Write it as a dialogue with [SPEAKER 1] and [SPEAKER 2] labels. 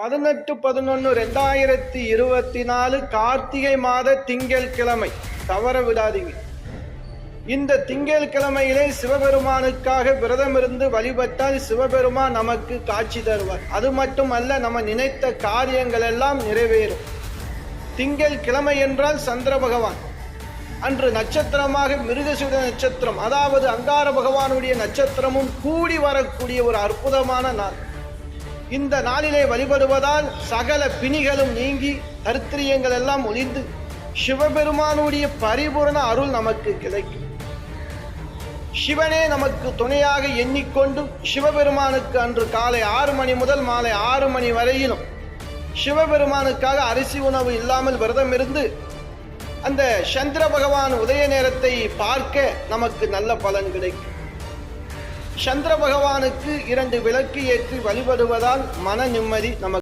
[SPEAKER 1] 18/11/2024 கார்த்திகை மாத திங்கள் கிழமை தவற விடாதீங்க. இந்த திங்கள் கிழமையிலே சிவபெருமானுக்காக விரதம் இருந்து வழிபட்டால் சிவபெருமான் நமக்கு காட்சி தருவார். அது மட்டுமல்ல, நம்ம நினைத்த காரியங்கள் எல்லாம் நிறைவேறும். திங்கள் கிழமை என்றால் சந்திர பகவான். அன்று நட்சத்திரமாக மிருகசீட நட்சத்திரம், அதாவது அங்கார பகவானுடைய நட்சத்திரமும் கூடி வரக்கூடிய ஒரு அற்புதமான நாள். இந்த நாளிலே வழிபடுவதால் சகல பிணிகளும் நீங்கி தரித்திரியங்கள் எல்லாம் ஒளிந்து சிவபெருமானுடைய பரிபூர்ண அருள் நமக்கு கிடைக்கும். சிவனே நமக்கு துணையாக எண்ணிக்கொண்டு சிவபெருமானுக்கு அன்று காலை 6 மணி முதல் மாலை 6 மணி வரையிலும் சிவபெருமானுக்காக அரிசி உணவு இல்லாமல் விரதம் இருந்து அந்த சந்திர பகவான் உதய நேரத்தை பார்க்க நமக்கு நல்ல பலன் கிடைக்கும். சந்திர பகவானுக்கு 2 விளக்கு ஏற்றி வழிபடுவதால் மன நிம்மதி நமக்கு